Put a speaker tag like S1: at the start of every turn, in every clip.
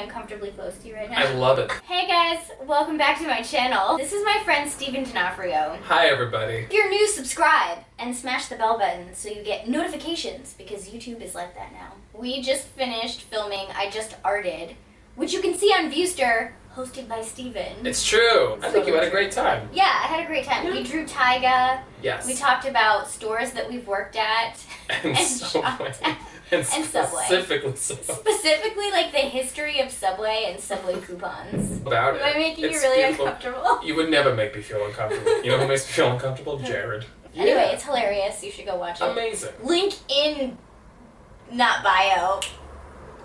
S1: uncomfortably close to you right now.
S2: I love it.
S1: Hey guys, welcome back to my channel. This is my friend Steven D'Onofrio.
S2: Hi everybody.
S1: If you're new, subscribe and smash the bell button so you get notifications because YouTube is like that now. We just finished filming I Just Arted, which you can see on Viewster, hosted by Steven.
S2: It's true. I think you had a great time.
S1: Yeah, I had a great time. We drew taiga.
S2: Yes.
S1: We talked about stores that we've worked at.
S2: And Subway.
S1: And Subway.
S2: Specifically Subway.
S1: Specifically, like, the history of Subway and Subway coupons.
S2: About it.
S1: Am I making
S2: It's
S1: you really
S2: beautiful.
S1: uncomfortable?
S2: You would never make me feel uncomfortable. You know who makes me feel uncomfortable? Jared.
S1: Anyway, it's hilarious. You should go watch it.
S2: Amazing.
S1: Link in, not bio.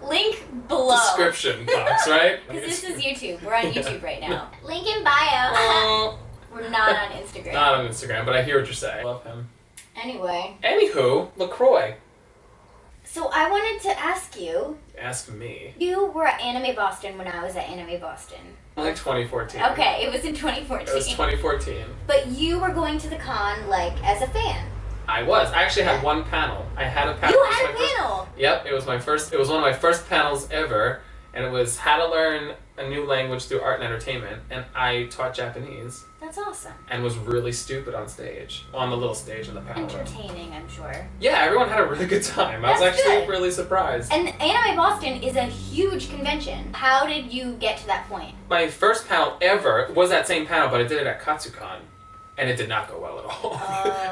S1: Link below.
S2: Description box, right?
S1: Because this is YouTube. We're on YouTube right now. Link in bio. We're not on Instagram.
S2: Not on Instagram, but I hear what you're saying. I love him.
S1: Anyway.
S2: Anywho, LaCroix.
S1: So I wanted to ask you.
S2: Ask me.
S1: You were at Anime Boston when I was at Anime Boston.
S2: Like 2014.
S1: Okay, it was in 2014.
S2: It was 2014.
S1: But you were going to the con, like, as a fan.
S2: I was. I actually had one panel. I had a panel.
S1: You had a panel?
S2: Yep, it was my first. It was one of my first panels ever, and it was how to learn a new language through art and entertainment. And I taught Japanese.
S1: That's awesome.
S2: And was really stupid on stage, on the little stage in the panel.
S1: Entertaining, I'm sure.
S2: Yeah, everyone had a really good time. I was
S1: That's
S2: actually
S1: good.
S2: really surprised.
S1: And Anime Boston is a huge convention. How did you get to that point?
S2: My first panel ever was that same panel, but I did it at Katsucon. And it did not go well at all.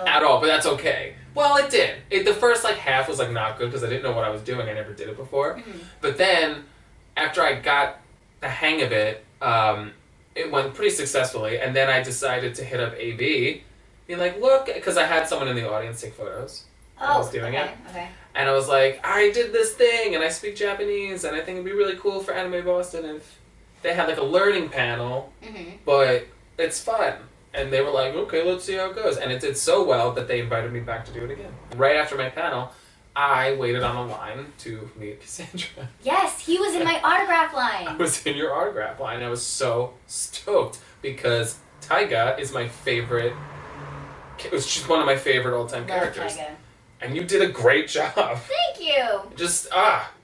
S2: At all, but that's okay. Well, it did. The first half was not good because I didn't know what I was doing. I never did it before. Mm-hmm. But then, after I got the hang of it, it went pretty successfully. And then I decided to hit up AB, be like, look, because I had someone in the audience take photos. I was doing it.
S1: Okay.
S2: And I was like, I did this thing, and I speak Japanese, and I think it'd be really cool for Anime Boston if they had a learning panel, but it's fun. And they were like, okay, let's see how it goes. And it did so well that they invited me back to do it again. Right after my panel, I waited on a line to meet Cassandra.
S1: Yes, he was in my autograph line.
S2: I was in your autograph line. I was so stoked because Taiga is my favorite. She's one of my favorite all-time characters.
S1: Taiga.
S2: And you did a great job.
S1: Thank you.
S2: Just,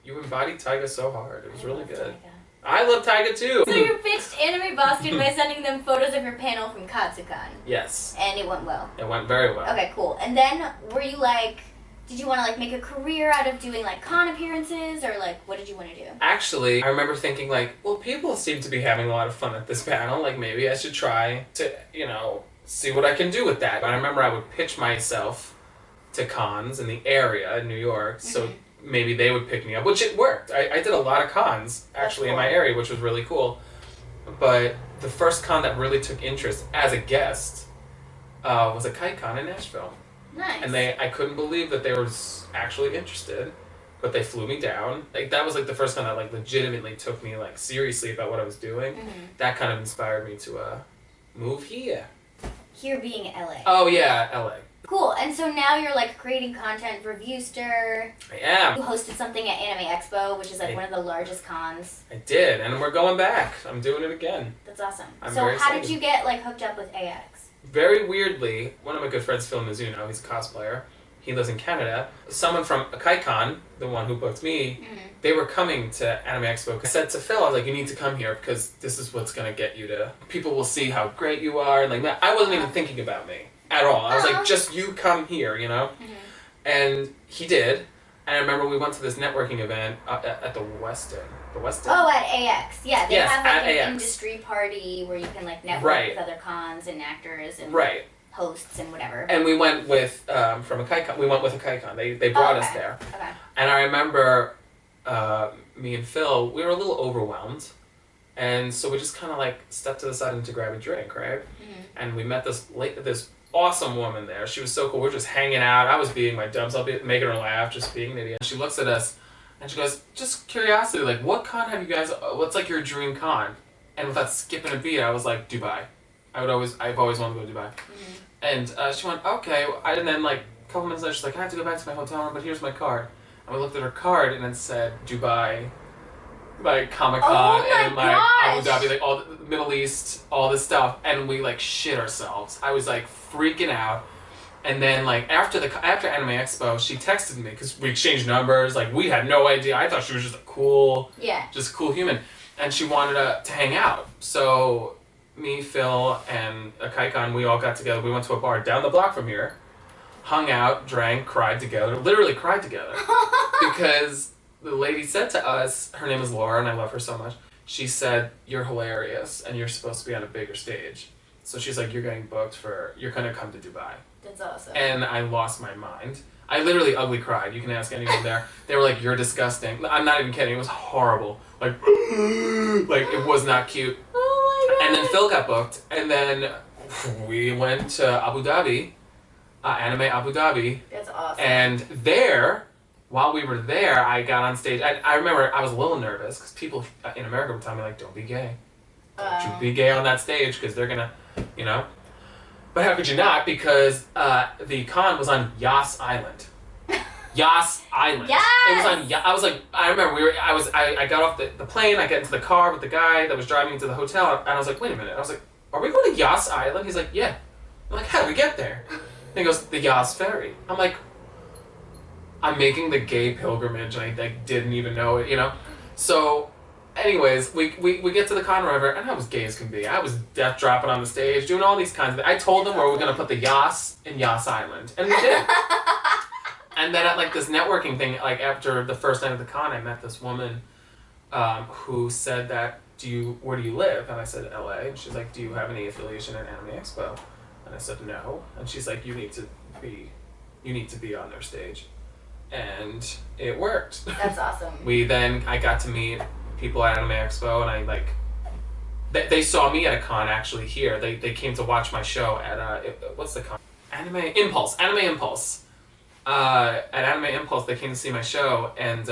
S2: you embodied Taiga so hard. It was really good. Taiga. I love Taiga too.
S1: So you pitched Anime Boston by sending them photos of your panel from Katsucon.
S2: Yes.
S1: And it went well.
S2: It went very well.
S1: Okay, cool. And then were you did you want to make a career out of doing con appearances or what did you want to do?
S2: Actually, I remember thinking well, people seem to be having a lot of fun at this panel. Maybe I should try to, see what I can do with that. But I remember I would pitch myself to cons in the area in New York, so maybe they would pick me up, which it worked. I did a lot of cons, actually, in my area, which was really cool. But the first con that really took interest as a guest was a KiteCon in Nashville.
S1: Nice.
S2: And I couldn't believe that they were actually interested, but they flew me down. That was the first con that legitimately took me seriously about what I was doing. That kind of inspired me to move here.
S1: Here being LA.
S2: Oh yeah, LA.
S1: Cool, and so now you're creating content for Viewster.
S2: I am.
S1: You hosted something at Anime Expo, which is one of the largest cons.
S2: I did, and we're going back. I'm doing it again.
S1: That's awesome.
S2: I'm
S1: so
S2: very
S1: how
S2: excited.
S1: did you get hooked up with AX?
S2: Very weirdly, one of my good friends, Phil Mizuno, he's a cosplayer. He lives in Canada. Someone from KiteCon, the one who booked me, they were coming to Anime Expo. I said to Phil, I was like, you need to come here because this is what's going to get you to... People will see how great you are. And I wasn't even thinking about me at all. I was like, just you come here, And he did. And I remember we went to this networking event at the Westin. The Westin?
S1: Oh, at AX. Yeah, they have
S2: at
S1: an
S2: AX.
S1: industry party where you can network with other cons and actors and hosts and whatever.
S2: And we went with from a KiteCon. We went with a KiteCon. They brought us there.
S1: Okay.
S2: And I remember me and Phil, we were a little overwhelmed. And so we just kind of stepped to the side to grab a drink, right? And we met this awesome woman there. She was so cool. We were just hanging out. I was being my dumb self, making her laugh, just being an idiot. She looks at us and she goes, just curiosity, what con have you guys, what's your dream con? And without skipping a beat, I was like, Dubai. I've always wanted to go to Dubai. And she went, okay. And then a couple minutes later, she's like, I have to go back to my hotel room, but here's my card. And we looked at her card and it said Dubai, Comic-Con, and Abu Dhabi, all the Middle East, all this stuff. And we shit ourselves. I was freaking out. And then, like, after Anime Expo, she texted me, because we exchanged numbers. Like, we had no idea. I thought she was just a cool human. And she wanted to hang out. So, me, Phil, and Kaikon, we all got together. We went to a bar down the block from here, hung out, drank, cried together. Literally cried together. Because the lady said to us, her name is Laura, and I love her so much. She said, "You're hilarious, and you're supposed to be on a bigger stage." So she's like, "You're getting booked you're going to come to Dubai."
S1: That's awesome.
S2: And I lost my mind. I literally ugly cried. You can ask anyone there. They were like, "You're disgusting." I'm not even kidding. It was horrible. Like it was not cute.
S1: Oh my god.
S2: And then Phil got booked. And then we went to Abu Dhabi, Anime Abu Dhabi.
S1: That's awesome.
S2: And while we were there, I got on stage. I remember I was a little nervous because people in America would tell me, like, "Don't be gay. Don't you be gay on that stage because they're going to, you know." But how could you not? Because the con was on Yas Island. Yas Island.
S1: Yes!
S2: It was on. I was like, I remember I got off the plane. I get into the car with the guy that was driving me to the hotel, and I was like, wait a minute. I was like, are we going to Yas Island? He's like, yeah. I'm like, how did we get there? And he goes, the Yas Ferry. I'm like, I'm making the gay pilgrimage, and I didn't even know it, you know. So. Anyways, we get to the con river, and I was gay as can be. I was death dropping on the stage, doing all these kinds of things. I told them where we were going to put the Yas in Yas Island, and we did. And then at like this networking thing, like after the first night of the con, I met this woman who said that, where do you live? And I said, LA. And she's like, do you have any affiliation at Anime Expo? And I said, no. And she's like, you need to be on their stage. And it worked.
S1: That's awesome.
S2: I got to meet people at Anime Expo, and they saw me at a con actually here. They came to watch my show at what's the con? Anime Impulse. At Anime Impulse, they came to see my show, and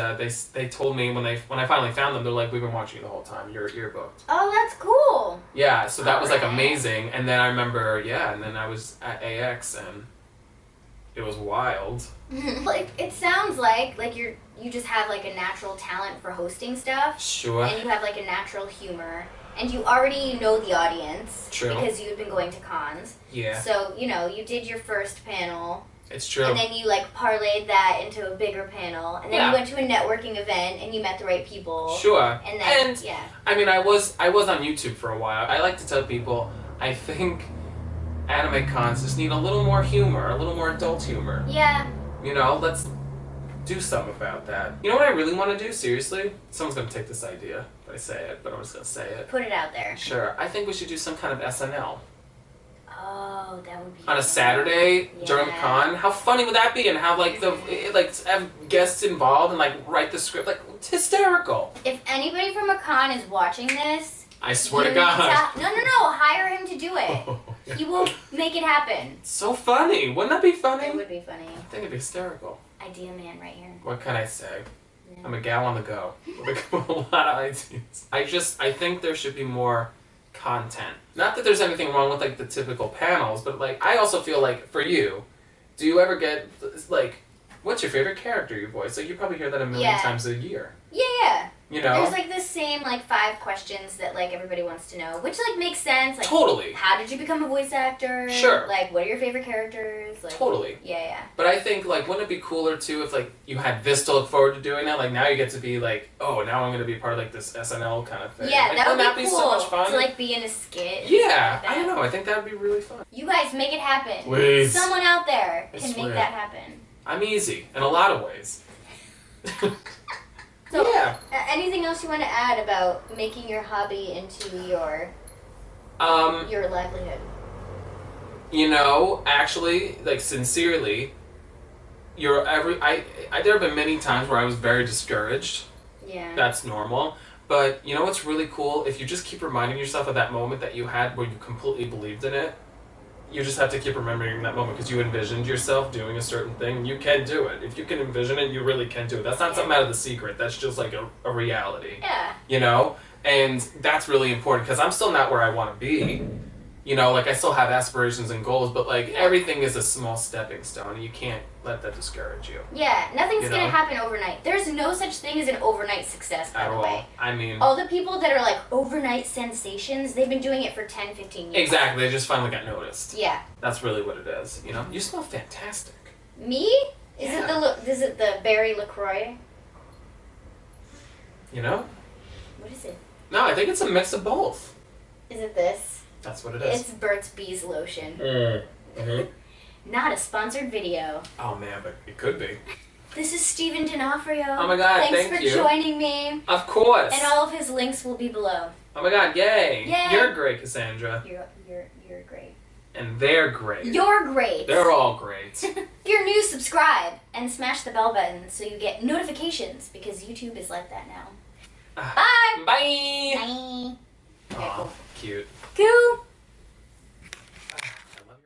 S2: they told me when I finally found them, they're like, "We've been watching you the whole time. You're booked."
S1: Oh, that's cool.
S2: Yeah, so that was like amazing. And then I remember, and then I was at AX, and it was wild.
S1: Like, it sounds like you just have like a natural talent for hosting stuff.
S2: Sure.
S1: And you have like a natural humor. And you already know the audience.
S2: True.
S1: Because you've been going to cons.
S2: Yeah.
S1: So, you did your first panel.
S2: It's true.
S1: And then you like parlayed that into a bigger panel. And then you went to a networking event and you met the right people.
S2: Sure.
S1: And then,
S2: I mean, I was on YouTube for a while. I like to tell people, I think anime cons just need a little more humor, a little more adult humor.
S1: Yeah.
S2: Let's do something about that. You know what I really want to do, seriously? Someone's going to take this idea if I say it, but I'm just going to say it.
S1: Put it out there.
S2: Sure. I think we should do some kind of SNL.
S1: Oh, that would be
S2: on a
S1: fun.
S2: Saturday during con. How funny would that be? And have have guests involved and like write the script. Like, it's hysterical.
S1: If anybody from a con is watching this,
S2: I swear to God.
S1: No, hire him to do it. He will make it happen.
S2: So funny. Wouldn't that be funny?
S1: It would be funny.
S2: I think it'd be hysterical.
S1: Idea man right here.
S2: What can I say?
S1: Yeah.
S2: I'm a gal on the go with a lot of ideas. I think there should be more content. Not that there's anything wrong with like the typical panels, but like I also feel like for you, do you ever get like, what's your favorite character you voice? Like you probably hear that a million times a year.
S1: Yeah.
S2: There's
S1: like the same like 5 questions that like everybody wants to know, which like makes sense. Like,
S2: totally.
S1: How did you become a voice actor?
S2: Sure.
S1: Like, what are your favorite characters? Like,
S2: totally.
S1: Yeah.
S2: But I think like, wouldn't it be cooler too if like you had this to look forward to doing that? Like now you get to be like, oh, now I'm gonna be part of like this SNL kind of thing.
S1: Yeah,
S2: like,
S1: that would be cool.
S2: So much fun?
S1: To like be in a skit.
S2: Yeah, I don't know. I think that would be really fun.
S1: You guys make it happen.
S2: Please.
S1: Someone out there
S2: I
S1: can
S2: swear.
S1: make that happen.
S2: I'm easy in a lot of ways.
S1: So,
S2: yeah.
S1: Anything else you want to add about making your hobby into your livelihood?
S2: Actually, like sincerely, there have been many times where I was very discouraged.
S1: Yeah.
S2: That's normal. But you know what's really cool? If you just keep reminding yourself of that moment that you had where you completely believed in it, you just have to keep remembering that moment because you envisioned yourself doing a certain thing. You can do it. If you can envision it, you really can do it. That's not something out of The Secret. That's just like a reality.
S1: Yeah.
S2: And that's really important because I'm still not where I want to be. You know, like I still have aspirations and goals, but like everything is a small stepping stone, and you can't let that discourage you.
S1: Yeah, nothing's
S2: You
S1: gonna
S2: know?
S1: happen overnight. There's no such thing as an overnight success, by
S2: At
S1: the
S2: all.
S1: way.
S2: I mean,
S1: All the people that are like overnight sensations, they've been doing it for 10, 15 years.
S2: exactly. They just finally got noticed.
S1: Yeah.
S2: That's really what it is. You know, you smell fantastic.
S1: Me? Is it the berry LaCroix?
S2: You know?
S1: What is it?
S2: No, I think it's a mix of both.
S1: Is it this?
S2: That's what it is.
S1: It's Burt's Bees lotion.
S2: Mm-hmm.
S1: Not a sponsored video.
S2: Oh man, but it could be.
S1: This is Steven D'Onofrio.
S2: Oh my God,
S1: Thanks
S2: thank
S1: for
S2: you.
S1: joining me.
S2: Of course.
S1: And all of his links will be below.
S2: Oh my God, yay.
S1: Yay.
S2: You're great, Cassandra.
S1: You're great.
S2: And they're great.
S1: You're great.
S2: They're all great.
S1: If you're new, subscribe and smash the bell button so you get notifications because YouTube is like that now. Bye.
S2: Bye.
S1: Bye. Okay,
S2: Aw,
S1: cool.
S2: cute.
S1: Cool.